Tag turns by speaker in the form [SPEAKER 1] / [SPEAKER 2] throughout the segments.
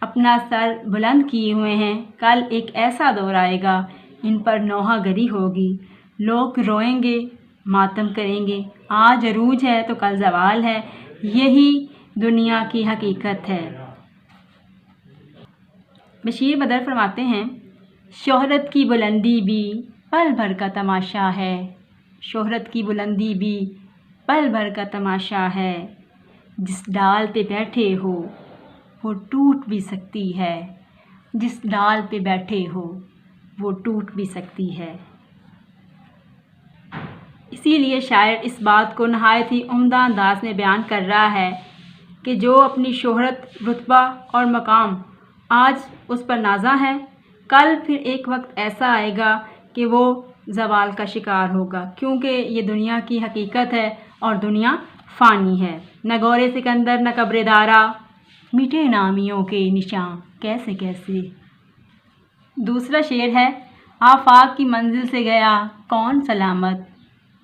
[SPEAKER 1] اپنا سر بلند کیے ہوئے ہیں۔ کل ایک ایسا دور آئے گا، ان پر نوحہ گری ہوگی، لوگ روئیں گے، ماتم کریں گے۔ آج عروج ہے تو کل زوال ہے، یہی دنیا کی حقیقت ہے۔ بشیر بدر فرماتے ہیں، شہرت کی بلندی بھی پل بھر کا تماشا ہے، شہرت کی بلندی بھی پل بھر کا تماشا ہے، جس ڈال پہ بیٹھے ہو وہ ٹوٹ بھی سکتی ہے، جس ڈال پہ بیٹھے ہو وہ ٹوٹ بھی سکتی ہے۔ اسی لیے شاعر اس بات کو نہایت ہی عمدہ انداز میں بیان کر رہا ہے کہ جو اپنی شہرت، رتبہ اور مقام آج اس پر نازاں ہے، کل پھر ایک وقت ایسا آئے گا کہ وہ زوال کا شکار ہوگا، کیونکہ یہ دنیا کی حقیقت ہے اور دنیا فانی ہے۔ نہ گور سکندر نہ قبر دارا، مٹے نامیوں کے نشاں کیسے کیسے۔ دوسرا شعر ہے، آفاق کی منزل سے گیا کون سلامت،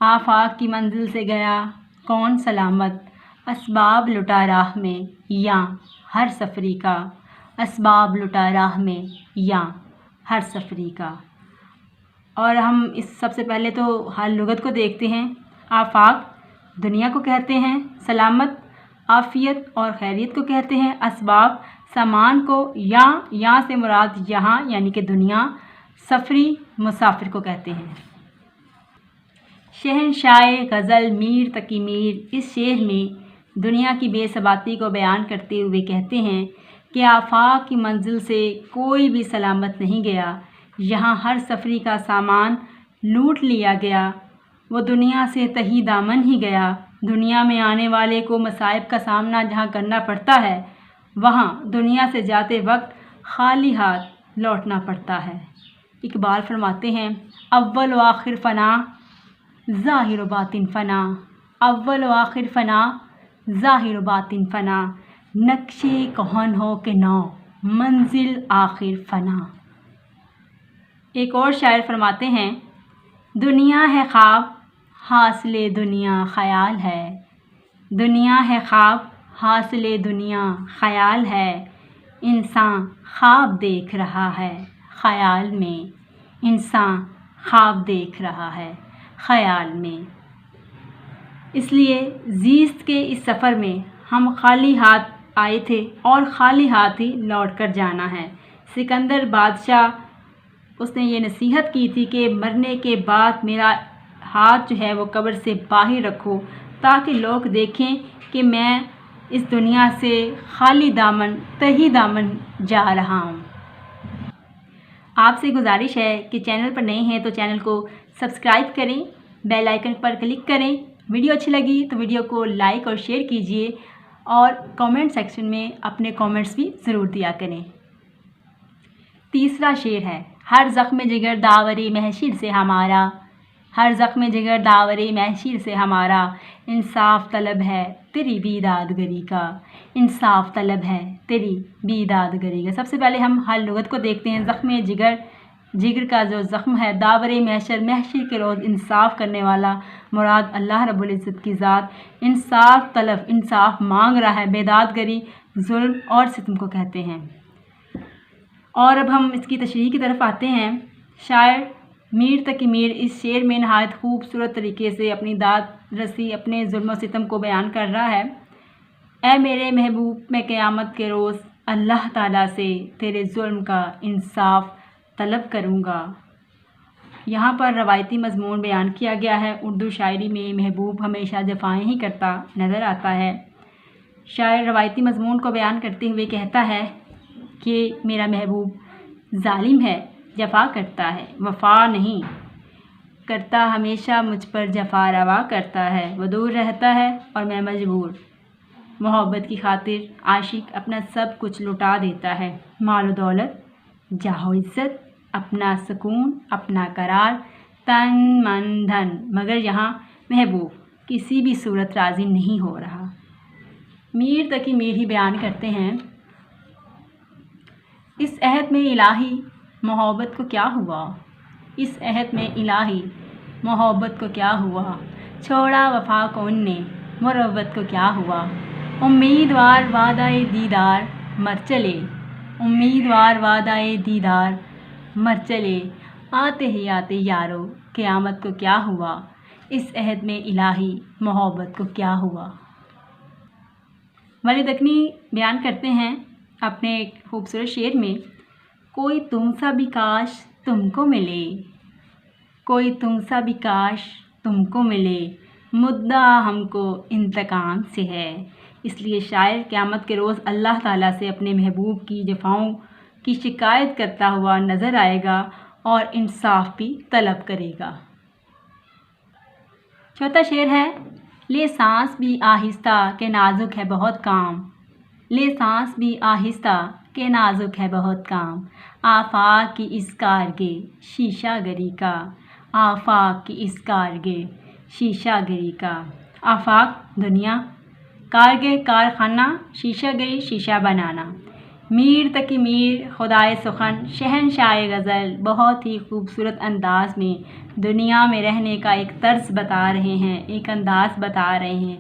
[SPEAKER 1] آفاق کی منزل سے گیا کون سلامت، اسباب لٹا راہ میں یا ہر سفری کا، اسباب لٹا راہ میں یا ہر سفری کا۔ اور ہم اس سب سے پہلے تو حال لغت کو دیکھتے ہیں۔ آفاق دنیا کو کہتے ہیں، سلامت عافیت اور خیریت کو کہتے ہیں، اسباب سامان کو، یہاں سے مراد یہاں یعنی کہ دنیا، سفری مسافر کو کہتے ہیں۔ شہنشاہ غزل میر تقی میر اس شعر میں دنیا کی بے ثباتی کو بیان کرتے ہوئے کہتے ہیں کہ آفاق کی منزل سے کوئی بھی سلامت نہیں گیا، یہاں ہر سفری کا سامان لوٹ لیا گیا، وہ دنیا سے تہی دامن ہی گیا۔ دنیا میں آنے والے کو مصائب کا سامنا جہاں کرنا پڑتا ہے، وہاں دنیا سے جاتے وقت خالی ہاتھ لوٹنا پڑتا ہے۔ اقبال فرماتے ہیں، اول و آخر فنا ظاہر و باطن فنا، اول و آخر فنا ظاہر و باطن فنا، نقشے کہن ہو کہ نو منزل آخر فنا۔ ایک اور شاعر فرماتے ہیں، دنیا ہے خواب حاصل دنیا خیال ہے، دنیا ہے خواب حاصل دنیا خیال ہے، انسان خواب دیکھ رہا ہے خیال میں، انسان خواب دیکھ رہا ہے خیال میں۔ اس لیے زیست کے اس سفر میں ہم خالی ہاتھ آئے تھے اور خالی ہاتھ ہی لوٹ کر جانا ہے۔ سکندر بادشاہ اس نے یہ نصیحت کی تھی کہ مرنے کے بعد میرا ہاتھ جو ہے وہ قبر سے باہر رکھو، تاکہ لوگ دیکھیں کہ میں اس دنیا سے خالی دامن تہی دامن جا رہا ہوں۔ آپ سے گزارش ہے کہ چینل پر نئے ہیں تو چینل کو سبسکرائب کریں، بیل آئیکن پر کلک کریں، ویڈیو اچھی لگی تو ویڈیو کو لائک اور شیئر کیجیے اور کامنٹ سیکشن میں اپنے کامنٹس بھی ضرور دیا کریں۔ تیسرا شعر ہے، ہر زخم جگر داوری محشر سے ہمارا، ہر زخم جگر داوری محشر سے ہمارا، انصاف طلب ہے تیری بیدادگری کا، انصاف طلب ہے تیری بیدادگری کا۔ سب سے پہلے ہم حال لغت کو دیکھتے ہیں۔ زخم جگر، جگر کا جو زخم ہے، داور محشر، محشر کے روز انصاف کرنے والا، مراد اللہ رب العزت کی ذات، انصاف طلب، انصاف مانگ رہا ہے، بیدادگری ظلم اور ستم کو کہتے ہیں۔ اور اب ہم اس کی تشریح کی طرف آتے ہیں۔ شاعر میر تقی میر اس شعر میں نہایت خوبصورت طریقے سے اپنی داد رسی، اپنے ظلم و ستم کو بیان کر رہا ہے۔ اے میرے محبوب، میں قیامت کے روز اللہ تعالیٰ سے تیرے ظلم کا انصاف طلب کروں گا۔ یہاں پر روایتی مضمون بیان کیا گیا ہے۔ اردو شاعری میں محبوب ہمیشہ جفائیں ہی کرتا نظر آتا ہے۔ شاعر روایتی مضمون کو بیان کرتے ہوئے کہتا ہے کہ میرا محبوب ظالم ہے، جفا کرتا ہے، وفا نہیں کرتا، ہمیشہ مجھ پر جفا روا کرتا ہے، وہ دور رہتا ہے اور میں مجبور، محبت کی خاطر عاشق اپنا سب کچھ لٹا دیتا ہے، مال و دولت، جاہ و عزت، اپنا سکون، اپنا قرار، تن من دھن، مگر یہاں محبوب کسی بھی صورت راضی نہیں ہو رہا۔ میر تقی میر ہی بیان کرتے ہیں، اس عہد میں الہی محبت کو کیا ہوا، اس عہد میں الہی محبت کو کیا ہوا، چھوڑا وفا کو ان نے مروت کو کیا ہوا، امیدوار وعدہ دیدار مر چلے، امیدوار وعدۂ دیدار مر چلے، آتے ہی آتے یارو قیامت کو کیا ہوا، اس عہد میں الہی محبت کو کیا ہوا۔ ولی دکنی بیان کرتے ہیں اپنے ایک خوبصورت شعر میں، کوئی تم سا بھی کاش تم کو ملے، کوئی تم سا بھی کاش تم کو ملے، مدعا ہم کو انتقام سے ہے۔ اس لیے شاعر قیامت کے روز اللہ تعالیٰ سے اپنے محبوب کی جفاؤں کی شکایت کرتا ہوا نظر آئے گا اور انصاف بھی طلب کرے گا۔ چوتھا شعر ہے، لے سانس بھی آہستہ کہ نازک ہے بہت کام، لے سانس بھی آہستہ کہ نازک ہے بہت کام، آفاق کی اس کارگے شیشہ گری کا، آفاق کی اس کارگے شیشہ گری کا۔ آفاق دنیا، کارگے کارخانہ، شیشہ گری شیشہ بنانا۔ میر تقی میر خدائے سخن شہنشاہ غزل بہت ہی خوبصورت انداز میں دنیا میں رہنے کا ایک طرز بتا رہے ہیں، ایک انداز بتا رہے ہیں۔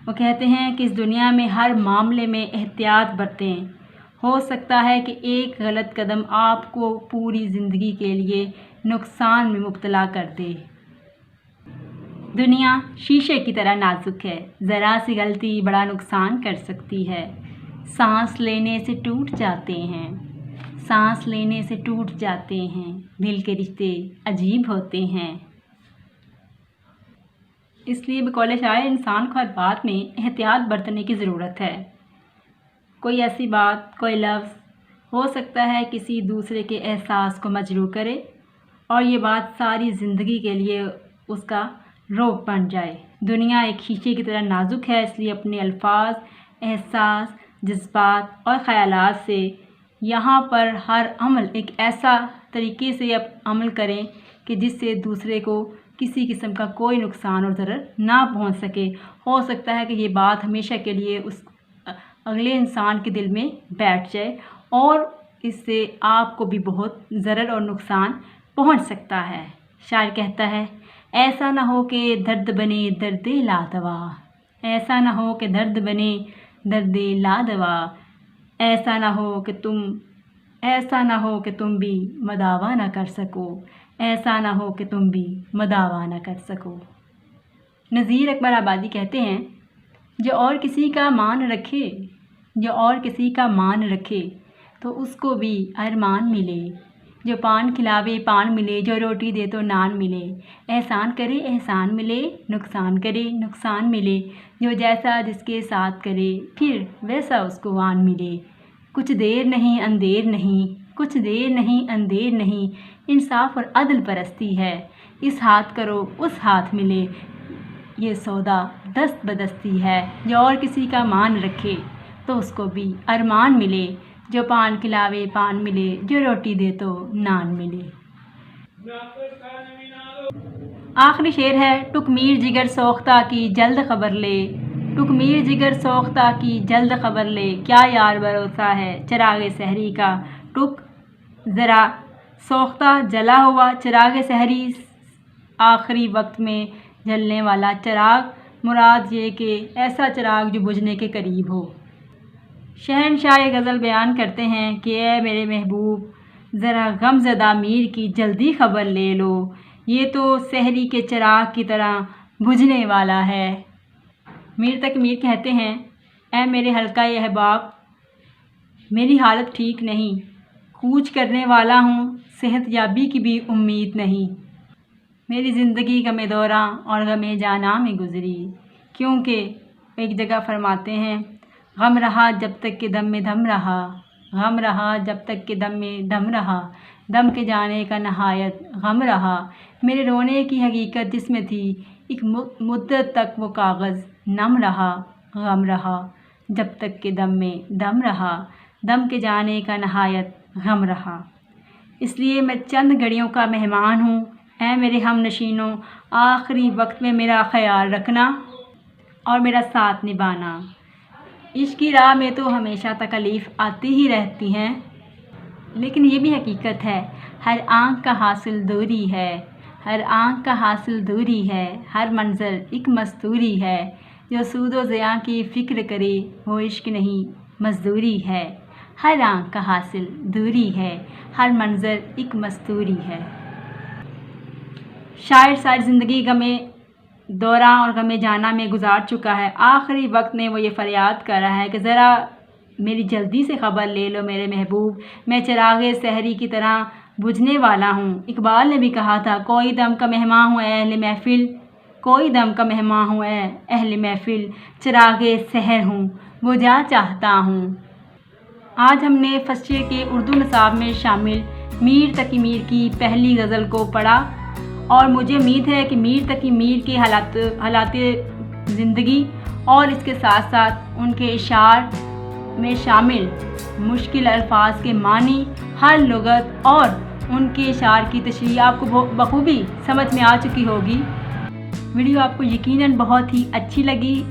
[SPEAKER 1] وہ کہتے ہیں کہ اس دنیا میں ہر معاملے میں احتیاط برتیں، ہو سکتا ہے کہ ایک غلط قدم آپ کو پوری زندگی کے لیے نقصان میں مبتلا کر دے۔ دنیا شیشے کی طرح نازک ہے، ذرا سی غلطی بڑا نقصان کر سکتی ہے۔ سانس لینے سے ٹوٹ جاتے ہیں، سانس لینے سے ٹوٹ جاتے ہیں، دل کے رشتے عجیب ہوتے ہیں۔ اس لیے بقول شاعر انسان کو ہر بات میں احتیاط برتنے کی ضرورت ہے۔ کوئی ایسی بات، کوئی لفظ ہو سکتا ہے کسی دوسرے کے احساس کو مجروح کرے اور یہ بات ساری زندگی کے لیے اس کا روک بن جائے۔ دنیا ایک شیشے کی طرح نازک ہے، اس لیے اپنے الفاظ، احساس، جذبات اور خیالات سے یہاں پر ہر عمل ایک ایسا طریقے سے عمل کریں کہ جس سے دوسرے کو کسی قسم کا کوئی نقصان اور ضرر نہ پہنچ سکے۔ ہو سکتا ہے کہ یہ بات ہمیشہ کے لیے اس اگلے انسان کے دل میں بیٹھ جائے اور اس سے آپ کو بھی بہت ضرر اور نقصان پہنچ سکتا ہے۔ شاعر کہتا ہے، ایسا نہ ہو کہ درد بنے درد لا دوا، ایسا نہ ہو کہ درد بنے درد لا دوا، ایسا نہ ہو کہ تم بھی مداوا نہ کر سکو، ایسا نہ ہو کہ تم بھی مداوا نہ کر سکو۔ نذیر اکبر آبادی کہتے ہیں، جو اور کسی کا مان رکھے، جو اور کسی کا مان رکھے تو اس کو بھی ارمان ملے، جو پان کھلاوے پان ملے، جو روٹی دے تو نان ملے، احسان کرے احسان ملے، نقصان کرے نقصان ملے، جو جیسا جس کے ساتھ کرے پھر ویسا اس کو وان ملے، کچھ دیر نہیں اندیر نہیں، کچھ دیر نہیں اندیر نہیں، انصاف اور عدل پرستی ہے، اس ہاتھ کرو اس ہاتھ ملے، یہ سودا دست بدستی ہے، جو اور کسی کا مان رکھے تو اس کو بھی ارمان ملے، جو پان کھلاوے پان ملے، جو روٹی دے تو نان ملے۔ آخری شعر ہے، ٹک میر جگر سوختہ کی جلد خبر لے، ٹک میر جگر سوختہ کی جلد خبر لے، کیا یار بھروسہ ہے چراغ سحری کا، ٹک ذرا سوختہ جلا ہوا چراغ سحری، آخری وقت میں جلنے والا چراغ، مراد یہ کہ ایسا چراغ جو بجھنے کے قریب ہو۔ شہنشاہ غزل بیان کرتے ہیں کہ اے میرے محبوب، ذرا غم زدہ میر کی جلدی خبر لے لو، یہ تو سحری کے چراغ کی طرح بجھنے والا ہے۔ میر تقی میر کہتے ہیں، اے میرے حلقہ احباب، میری حالت ٹھیک نہیں، کوچ کرنے والا ہوں، صحت یابی کی بھی امید نہیں، میری زندگی غم دوراں اور غم جاناں میں گزری، کیونکہ ایک جگہ فرماتے ہیں، غم رہا جب تک کہ دم میں دم رہا، غم رہا جب تک کہ دم میں دم رہا، دم کے جانے کا نہایت غم رہا، میرے رونے کی حقیقت جس میں تھی، ایک مدت تک وہ کاغذ نم رہا، غم رہا جب تک کہ دم میں دم رہا، دم کے جانے کا نہایت غم رہا۔ اس لیے میں چند گھڑیوں کا مہمان ہوں، اے میرے ہم نشینوں، آخری وقت میں میرا خیال رکھنا اور میرا ساتھ نبھانا۔ عشق کی راہ میں تو ہمیشہ تکالیف آتی ہی رہتی ہیں، لیکن یہ بھی حقیقت ہے، ہر آنکھ کا حاصل دوری ہے، ہر آنکھ کا حاصل دوری ہے، ہر منظر ایک مستوری ہے، جو سود و ضیاع کی فکر کرے وہ عشق نہیں مزدوری ہے، ہر آنکھ کا حاصل دوری ہے، ہر منظر ایک مستوری ہے۔ شاعر ساری زندگی غمِ دوراں اور غمِ جانا میں گزار چکا ہے۔ آخری وقت میں وہ یہ فریاد کر رہا ہے کہ ذرا میری جلدی سے خبر لے لو میرے محبوب، میں چراغ سحری کی طرح بجھنے والا ہوں۔ اقبال نے بھی کہا تھا، کوئی دم کا مہماں ہوں اے اہل محفل، کوئی دم کا مہماں ہوں اے اہل محفل، چراغ سحر ہوں بجھا چاہتا ہوں۔ آج ہم نے فرسٹ ایئر کے اردو نصاب میں شامل میر تقی میر کی پہلی غزل کو پڑھا، اور مجھے امید ہے کہ میر تقی میر کے حالات زندگی اور اس کے ساتھ ساتھ ان کے اشعار میں شامل مشکل الفاظ کے معنی، ہر لغت اور ان کے اشعار کی تشریح آپ کو بخوبی سمجھ میں آ چکی ہوگی۔ ویڈیو آپ کو یقیناً بہت ہی اچھی لگی،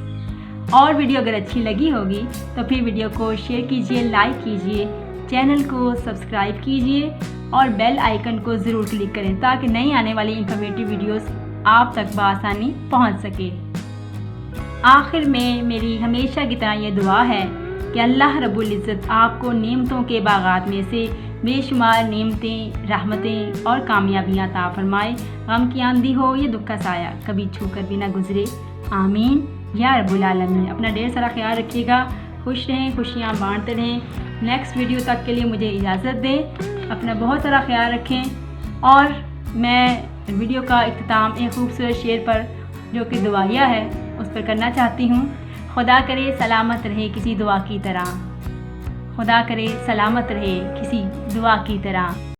[SPEAKER 1] اور ویڈیو اگر اچھی لگی ہوگی تو پھر ویڈیو کو شیئر کیجئے، لائک کیجئے، چینل کو سبسکرائب کیجئے اور بیل آئیکن کو ضرور کلک کریں تاکہ نئی آنے والی انفارمیٹیو ویڈیوز آپ تک بآسانی پہنچ سکے۔ آخر میں میری ہمیشہ کی طرح یہ دعا ہے کہ اللہ رب العزت آپ کو نعمتوں کے باغات میں سے بے شمار نعمتیں، رحمتیں اور کامیابیاں عطا فرمائے۔ غم کی آندھی ہو یا دکھ کا سایہ کبھی چھو کر بھی نہ گزرے، آمین یا رب العالمین۔ اپنا ڈھیر سارا خیال رکھیے گا، خوش رہیں، خوشیاں بانٹتے رہیں۔ نیکسٹ ویڈیو تک کے لیے مجھے اجازت دیں، اپنا بہت سارا خیال رکھیں، اور میں ویڈیو کا اختتام ایک خوبصورت شعر پر جو کہ دعائیہ ہے اس پر کرنا چاہتی ہوں۔ خدا کرے سلامت رہے کسی دعا کی طرح، خدا کرے سلامت رہے کسی دعا کی طرح۔